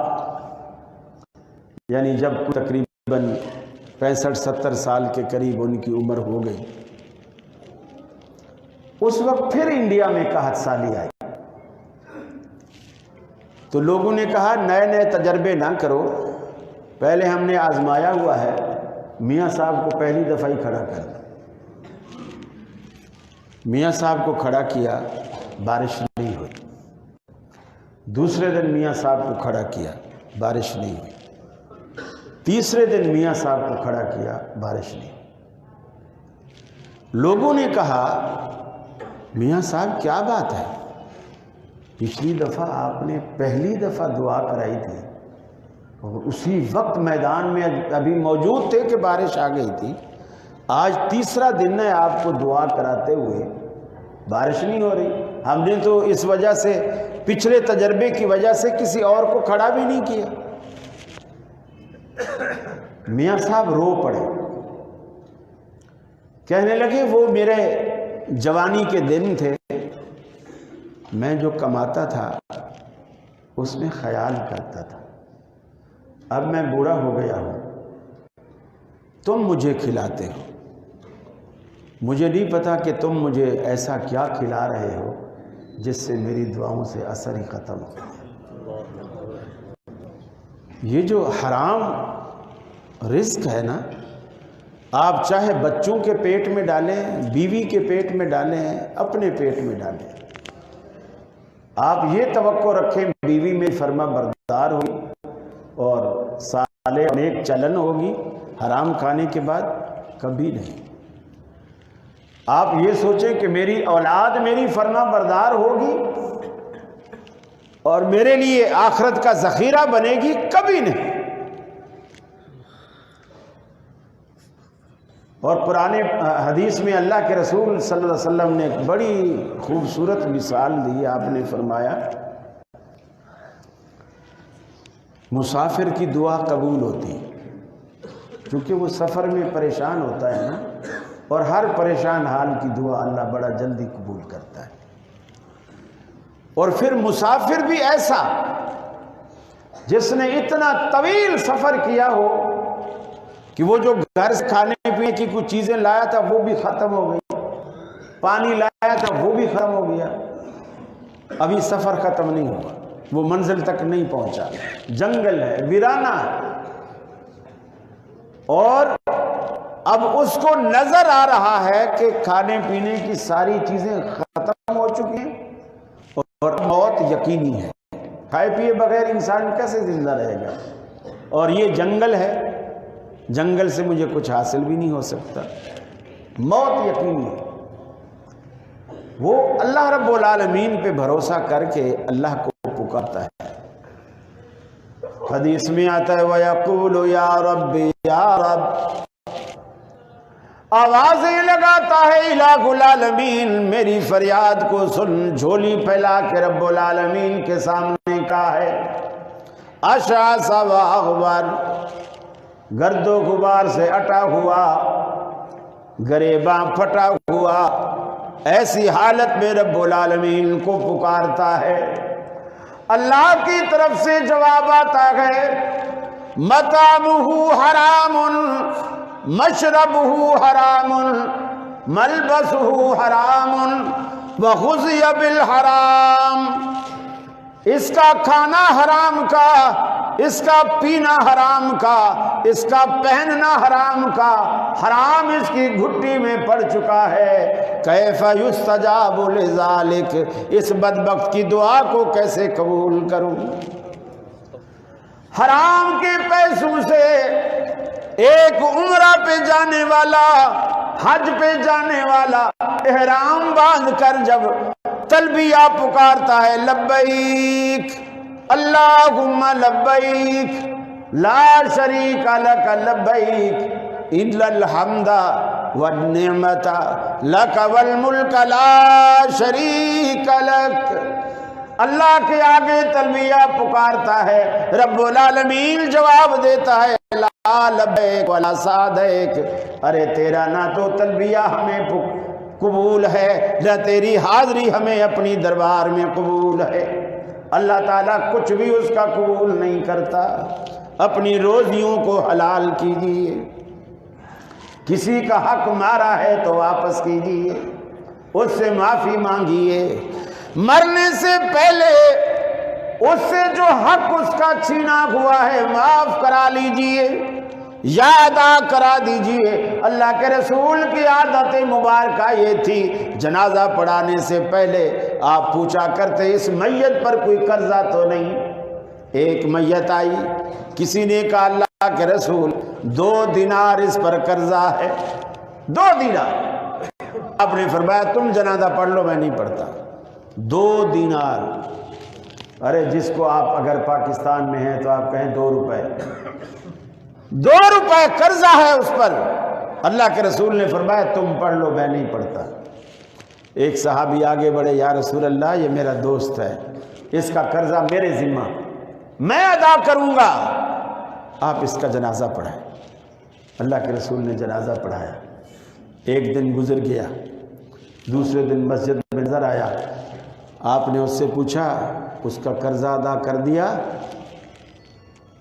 یعنی جب تقریباً 65-70 سال کے قریب ان کی عمر ہو گئی، اس وقت پھر انڈیا میں قحط سالی آئی۔ تو لوگوں نے کہا نئے نئے تجربے نہ کرو، پہلے ہم نے آزمایا ہوا ہے، میاں صاحب کو پہلی دفعہ ہی کھڑا کر دیا۔ میاں صاحب کو کھڑا کیا، بارش نہیں ہوئی۔ دوسرے دن میاں صاحب کو کھڑا کیا، بارش نہیں ہوئی۔ تیسرے دن میاں صاحب کو کھڑا کیا، بارش نہیں ہوئی۔ لوگوں نے کہا میاں صاحب کیا بات ہے، پچھلی دفعہ آپ نے پہلی دفعہ دعا کرائی تھی اور اسی وقت میدان میں ابھی موجود تھے کہ بارش آ گئی تھی، آج تیسرا دن ہے آپ کو دعا کراتے ہوئے، بارش نہیں ہو رہی۔ ہم نے تو اس وجہ سے، پچھلے تجربے کی وجہ سے کسی اور کو کھڑا بھی نہیں کیا۔ میاں صاحب رو پڑے، کہنے لگے وہ میرے جوانی کے دن تھے، میں جو کماتا تھا اس میں خیال کرتا تھا، اب میں بوڑھا ہو گیا ہوں، تم مجھے کھلاتے ہو، مجھے نہیں پتا کہ تم مجھے ایسا کیا کھلا رہے ہو جس سے میری دعاؤں سے اثر ہی ختم ہو۔ یہ جو حرام رزق ہے نا، آپ چاہے بچوں کے پیٹ میں ڈالیں، بیوی کے پیٹ میں ڈالیں، اپنے پیٹ میں ڈالیں، آپ یہ توقع رکھیں بیوی میں فرما بردار ہوگی اور صالح نیک چلن ہوگی حرام کھانے کے بعد؟ کبھی نہیں۔ آپ یہ سوچیں کہ میری اولاد میری فرما بردار ہوگی اور میرے لیے آخرت کا ذخیرہ بنے گی؟ کبھی نہیں۔ اور قرآن حدیث میں اللہ کے رسول صلی اللہ علیہ وسلم نے ایک بڑی خوبصورت مثال دی۔ آپ نے فرمایا مسافر کی دعا قبول ہوتی کیونکہ وہ سفر میں پریشان ہوتا ہے نا، اور ہر پریشان حال کی دعا اللہ بڑا جلدی قبول کرتا ہے۔ اور پھر مسافر بھی ایسا جس نے اتنا طویل سفر کیا ہو کہ وہ جو گھر سے کھانے پینے کی کچھ چیزیں لایا تھا وہ بھی ختم ہو گئی، پانی لایا تھا وہ بھی ختم ہو گیا، ابھی سفر ختم نہیں ہوا، وہ منزل تک نہیں پہنچا، جنگل ہے، ویرانہ ہے، اور اب اس کو نظر آ رہا ہے کہ کھانے پینے کی ساری چیزیں ختم ہو چکی ہیں اور موت یقینی ہے، کھائے پیے بغیر انسان کیسے زندہ رہے گا، اور یہ جنگل ہے، جنگل سے مجھے کچھ حاصل بھی نہیں ہو سکتا، موت یقینی ہے۔ وہ اللہ رب العالمین پہ بھروسہ کر کے اللہ کو پکارتا ہے۔ حدیث میں آتا ہے وَيَقُولُ يَا رَبِّ يَا رَبِّ، آوازیں لگاتا ہے الہ العالمین، میری فریاد کو سن، جھولی پھیلا کے رب العالمین کے سامنے کا ہے، اشعث واغبر، گرد و غبار سے اٹا ہوا، گریباں پھٹا ہوا، ایسی حالت میں رب العالمین کو پکارتا ہے۔ اللہ کی طرف سے جواب آتا ہے مطعمہ حرام، مشربہ حرام، ملبسہ حرام، وغذی بالحرام، اس کا کھانا حرام کا، اس کا پینا حرام کا، اس کا پہننا حرام کا، حرام اس کی گھٹی میں پڑ چکا ہے، کیف یستجاب لذالک، اس بدبخت کی دعا کو کیسے قبول کروں؟ حرام کے پیسوں سے ایک عمرہ پہ جانے والا، حج پہ جانے والا احرام باندھ کر جب تلبیہ پکارتا ہے لبیک اللہم لبیک لا شریک لک لبیک الا الحمد والنعمت لک والملک لا شریک لک، اللہ کے آگے تلبیہ پکارتا ہے، رب العالمین جواب دیتا ہے لا لبیک ولا سعدیک، ارے تیرا نہ تو تلبیہ ہمیں قبول ہے، نہ تیری حاضری ہمیں اپنی دربار میں قبول ہے۔ اللہ تعالیٰ کچھ بھی اس کا قبول نہیں کرتا۔ اپنی روزیوں کو حلال کیجیے، کسی کا حق مارا ہے تو واپس کیجیے، اس سے معافی مانگیے، مرنے سے پہلے اس سے جو حق اس کا چھینا ہوا ہے معاف کرا لیجیے، یاد کرا دیجیے۔ اللہ کے رسول کی عادت مبارکہ یہ تھی، جنازہ پڑھانے سے پہلے آپ پوچھا کرتے اس میت پر کوئی قرضہ تو نہیں؟ ایک میت آئی، کسی نے کہا اللہ کے رسول 2 دینار اس پر قرضہ ہے، 2 دینار۔ آپ نے فرمایا تم جنازہ پڑھ لو، میں نہیں پڑھتا۔ 2 دینار، ارے جس کو آپ اگر پاکستان میں ہیں تو آپ کہیں 2 روپے، 2 روپے قرضہ ہے اس پر۔ اللہ کے رسول نے فرمایا تم پڑھ لو، میں نہیں پڑھتا۔ ایک صحابی آگے بڑھے، یا رسول اللہ یہ میرا دوست ہے، اس کا قرضہ میرے ذمہ، میں ادا کروں گا، آپ اس کا جنازہ پڑھائیں۔ اللہ کے رسول نے جنازہ پڑھایا۔ ایک دن گزر گیا، دوسرے دن مسجد میں نظر آیا، آپ نے اس سے پوچھا اس کا قرضہ ادا کر دیا؟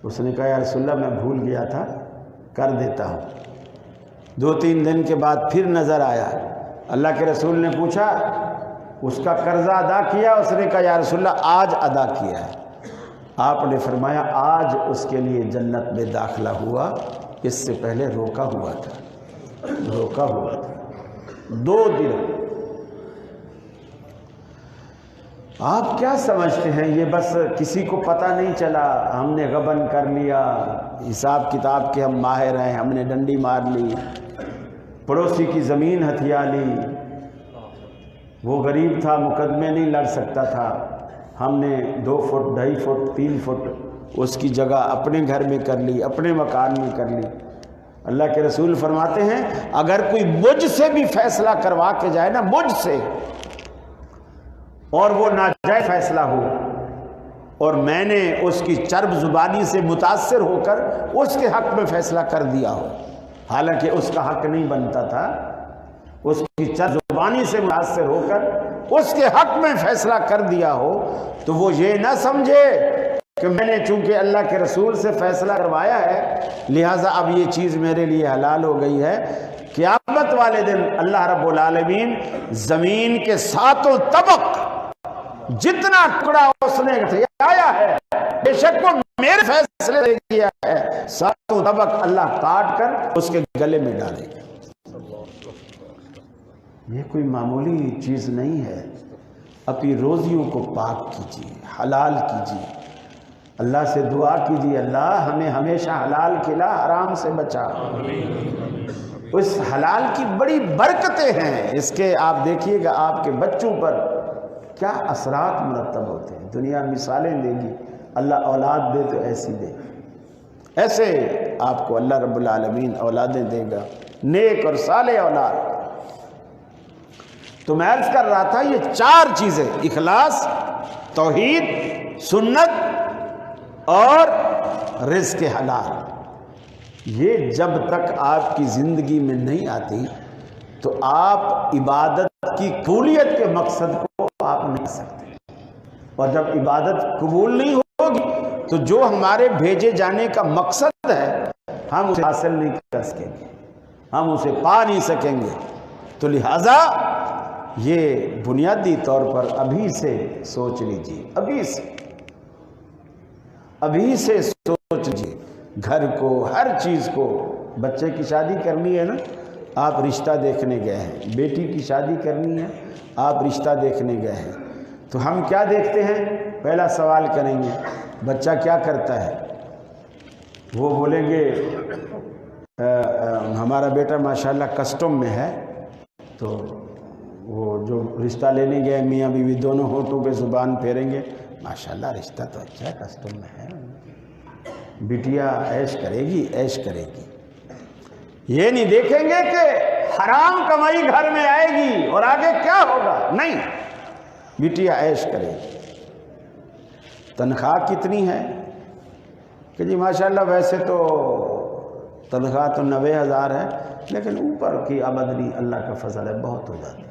اس نے کہا یا رسول اللہ میں بھول گیا تھا، کر دیتا ہوں۔ 2-3 دن کے بعد پھر نظر آیا، اللہ کے رسول نے پوچھا اس کا قرضہ ادا کیا؟ اس نے کہا یا رسول اللہ آج ادا کیا ہے۔ آپ نے فرمایا آج اس کے لیے جنت میں داخلہ ہوا، اس سے پہلے روکا ہوا تھا۔ روکا ہوا تھا 2 درہم۔ آپ کیا سمجھتے ہیں یہ بس کسی کو پتہ نہیں چلا، ہم نے غبن کر لیا، حساب کتاب کے ہم ماہر ہیں، ہم نے ڈنڈی مار لی، پڑوسی کی زمین ہتھیا لی، وہ غریب تھا مقدمے نہیں لڑ سکتا تھا، ہم نے 2 فٹ 2.5 فٹ 3 فٹ اس کی جگہ اپنے گھر میں کر لی، اپنے مکان میں کر لی۔ اللہ کے رسول فرماتے ہیں اگر کوئی مجھ سے بھی فیصلہ کروا کے جائے نا، مجھ سے، اور وہ ناجائز فیصلہ ہو اور میں نے اس کی چرب زبانی سے متاثر ہو کر اس کے حق میں فیصلہ کر دیا ہو، حالانکہ اس کا حق نہیں بنتا تھا، اس کی چرب زبانی سے متاثر ہو کر اس کے حق میں فیصلہ کر دیا ہو، تو وہ یہ نہ سمجھے کہ میں نے چونکہ اللہ کے رسول سے فیصلہ کروایا ہے لہٰذا اب یہ چیز میرے لیے حلال ہو گئی ہے۔ قیامت والے دن اللہ رب العالمین زمین کے 7 طبق جتنا ٹکڑا اس نے آیا ہے، بے شک وہ میرے فیصلے سے کیا ہے، 7 طبق اللہ کاٹ کر اس کے گلے میں ڈالے گا۔ یہ کوئی معمولی چیز نہیں ہے۔ اپنی روزیوں کو پاک کیجیے، حلال کیجیے، اللہ سے دعا کیجیے اللہ ہمیں ہمیشہ حلال کھلا، حرام سے بچا۔ اس حلال کی بڑی برکتیں ہیں، اس کے آپ دیکھیے گا آپ کے بچوں پر کیا اثرات مرتب ہوتے ہیں۔ دنیا مثالیں دے گی، اللہ اولاد دے تو ایسی دے، ایسے آپ کو اللہ رب العالمین اولادیں دے گا، نیک اور صالح اولاد۔ تو میں عرض کر رہا تھا یہ 4 چیزیں، اخلاص، توحید، سنت اور رزق حلال، یہ جب تک آپ کی زندگی میں نہیں آتی تو آپ عبادت کی قبولیت کے مقصد کو آپ نہیں سکتے، اور جب عبادت قبول نہیں ہوگی تو جو ہمارے بھیجے جانے کا مقصد ہے ہم اسے حاصل نہیں کر سکیں گے، ہم اسے پا نہیں سکیں گے۔ تو لہٰذا یہ بنیادی طور پر ابھی سے سوچ لیجیے، ابھی سے سوچ لیجیے، گھر کو، ہر چیز کو۔ بچے کی شادی کرنی ہے نا، آپ رشتہ دیکھنے گئے ہیں، بیٹی کی شادی کرنی ہے آپ رشتہ دیکھنے گئے ہیں، تو ہم کیا دیکھتے ہیں؟ پہلا سوال کریں گے بچہ کیا کرتا ہے؟ وہ بولیں گے ہمارا بیٹا ماشاءاللہ کسٹم میں ہے۔ تو وہ جو رشتہ لینے گئے میاں بیوی دونوں ہونٹوں پہ زبان پھیریں گے، ماشاءاللہ رشتہ تو اچھا ہے، کسٹم میں ہے، بٹیا عیش کرے گی، عیش کرے گی۔ یہ نہیں دیکھیں گے کہ حرام کمائی گھر میں آئے گی اور آگے کیا ہوگا، نہیں، بٹیا عیش کرے گی۔ تنخواہ کتنی ہے؟ کہ جی ماشاءاللہ ویسے تو تنخواہ تو 90,000 ہے، لیکن اوپر کی آمدنی اللہ کا فضل ہے، بہت ہو جاتی ہے،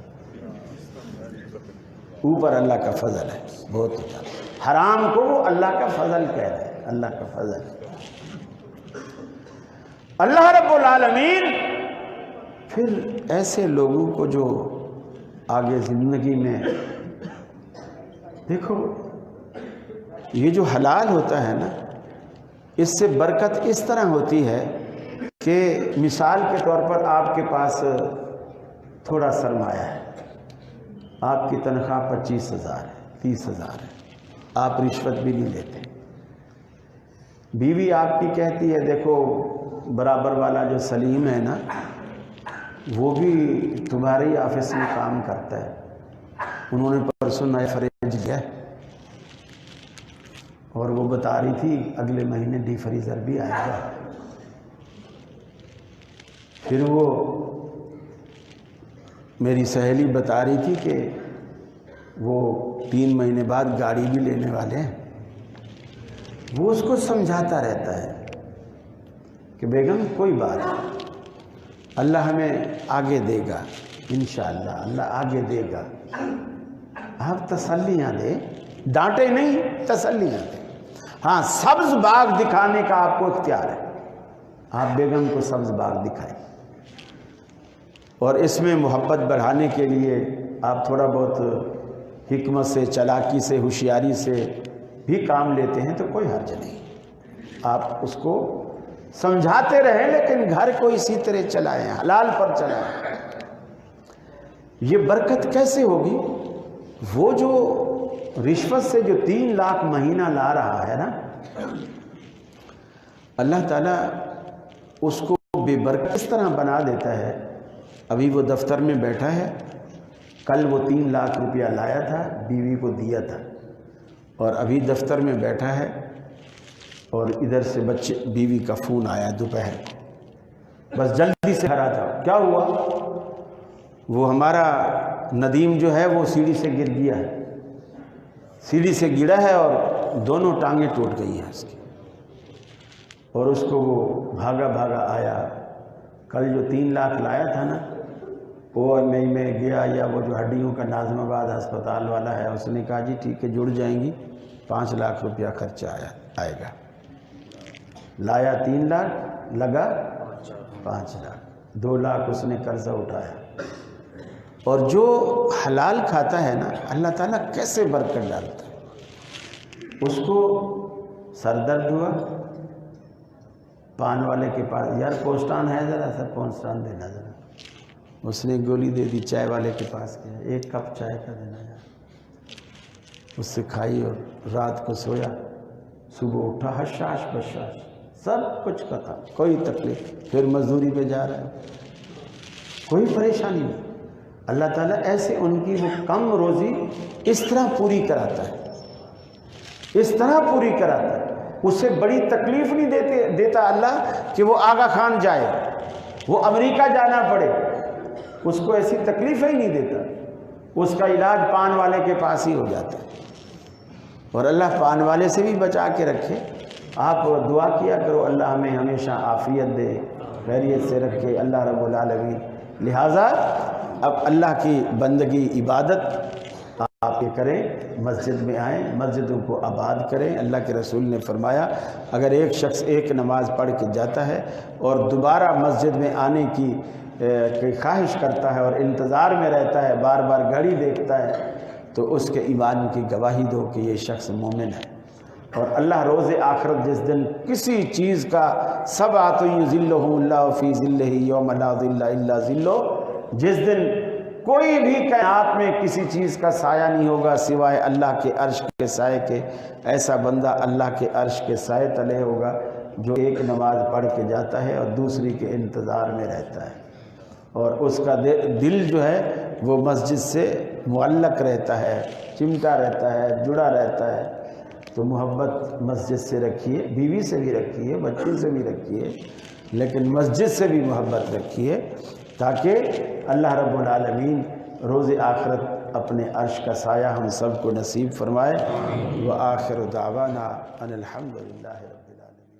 اوپر اللہ کا فضل ہے، بہت ہو جاتی ہے۔ حرام کو وہ اللہ کا فضل کہہ رہے ہیں، اللہ کا فضل۔ اللہ رب العالمین پھر ایسے لوگوں کو جو آگے زندگی میں دیکھو، یہ جو حلال ہوتا ہے نا، اس سے برکت اس طرح ہوتی ہے کہ مثال کے طور پر آپ کے پاس تھوڑا سرمایہ ہے، آپ کی تنخواہ 25,000 ہے، 30,000 ہے، آپ رشوت بھی نہیں لیتے، بیوی آپ کی کہتی ہے دیکھو برابر والا جو سلیم ہے نا وہ بھی تمہارے آفس میں کام کرتا ہے، انہوں نے پرسوں نیا فریج لیا ہے اور وہ بتا رہی تھی اگلے مہینے ڈی فریزر بھی آئے گا۔ پھر وہ میری سہیلی بتا رہی تھی کہ وہ 3 مہینے بعد گاڑی بھی لینے والے ہیں۔ وہ اس کو سمجھاتا رہتا ہے کہ بیگم کوئی بات نہیں، اللہ ہمیں آگے دے گا، انشاءاللہ اللہ آگے دے گا، آپ تسلیاں دیں، ڈانٹے نہیں، تسلیاں دیں۔ ہاں سبز باغ دکھانے کا آپ کو اختیار ہے، آپ بیگم کو سبز باغ دکھائیں، اور اس میں محبت بڑھانے کے لیے آپ تھوڑا بہت حکمت سے، چالاکی سے، ہوشیاری سے بھی کام لیتے ہیں تو کوئی حرج نہیں، آپ اس کو سمجھاتے رہیں لیکن گھر کو اسی طرح چلائیں، حلال پر چلائیں۔ یہ برکت کیسے ہوگی؟ وہ جو رشوت سے جو 3 لاکھ مہینہ لا رہا ہے نا، اللہ تعالیٰ اس کو بے برکت اس طرح بنا دیتا ہے۔ ابھی وہ دفتر میں بیٹھا ہے، کل وہ 3 لاکھ روپیہ لایا تھا، بیوی کو دیا تھا، اور ابھی دفتر میں بیٹھا ہے اور ادھر سے بیوی کا فون آیا دوپہر، بس جلدی سے ہرا تھا۔ کیا ہوا؟ وہ ہمارا ندیم جو ہے وہ سیڑھی سے گر گیا ہے، سیڑھی سے گرا ہے اور دونوں ٹانگیں ٹوٹ گئی ہیں اس کی، اور اس کو وہ بھاگا بھاگا آیا۔ کل جو 3 لاکھ لایا تھا نا، وہ میں گیا، یا وہ جو ہڈیوں کا ناظم آباد ہسپتال والا ہے، اس نے کہا جی ٹھیک ہے جڑ جائیں گی، 5 لاکھ روپیہ خرچہ آئے گا۔ لایا 3 لاکھ، لگا 5 لاکھ، 2 لاکھ اس نے قرضہ اٹھایا۔ اور جو حلال کھاتا ہے نا، اللہ تعالیٰ کیسے برکت ڈالتا ہے۔ اس کو سر درد ہوا، پان والے کے پاس، یار پوسٹان ہے ذرا سا پوسٹان دینا ذرا، اس نے گولی دے دی۔ چائے والے کے پاس گیا، 1 کپ چائے کا دینا یار، اس سے کھائی اور رات کو سویا، صبح اٹھا حشاش بشاش، سب کچھ ختم، کوئی تکلیف، پھر مزدوری پہ جا رہا ہے، کوئی پریشانی نہیں۔ اللہ تعالیٰ ایسے ان کی وہ کم روزی اس طرح پوری کراتا ہے، اس طرح پوری کراتا ہے۔ اسے بڑی تکلیف نہیں دیتا اللہ کہ وہ آغا خان جائے، وہ امریکہ جانا پڑے، اس کو ایسی تکلیف ہی نہیں دیتا۔ اس کا علاج پان والے کے پاس ہی ہو جاتا ہے، اور اللہ پان والے سے بھی بچا کے رکھے۔ آپ دعا کیا کرو اللہ ہمیں ہمیشہ عافیت دے، خیریت سے رکھے اللہ رب العالمین۔ لہٰذا اب اللہ کی بندگی عبادت آپ یہ کریں، مسجد میں آئیں، مسجدوں کو آباد کریں۔ اللہ کے رسول نے فرمایا اگر ایک شخص ایک نماز پڑھ کے جاتا ہے اور دوبارہ مسجد میں آنے کی خواہش کرتا ہے اور انتظار میں رہتا ہے، بار بار گھڑی دیکھتا ہے، تو اس کے ایمان کی گواہی دو کہ یہ شخص مومن ہے۔ اور اللہ روز آخرت جس دن کسی چیز کا سبعۃ یظلھم اللہ فی ظلہ یوم لا ظل الا ظلہ، جس دن کوئی بھی کائنات میں کسی چیز کا سایہ نہیں ہوگا سوائے اللہ کے عرش کے سائے کے، ایسا بندہ اللہ کے عرش کے سائے تلے ہوگا جو ایک نماز پڑھ کے جاتا ہے اور دوسری کے انتظار میں رہتا ہے، اور اس کا دل جو ہے وہ مسجد سے معلق رہتا ہے، چمٹا رہتا ہے، جڑا رہتا ہے۔ تو محبت مسجد سے رکھیے، بیوی سے بھی رکھیے، بچے سے بھی رکھیے، لیکن مسجد سے بھی محبت رکھیے، تاکہ اللہ رب العالمین روز آخرت اپنے عرش کا سایہ ہم سب کو نصیب فرمائے۔ وآخر دعوانا ان الحمد للہ رب العالمین۔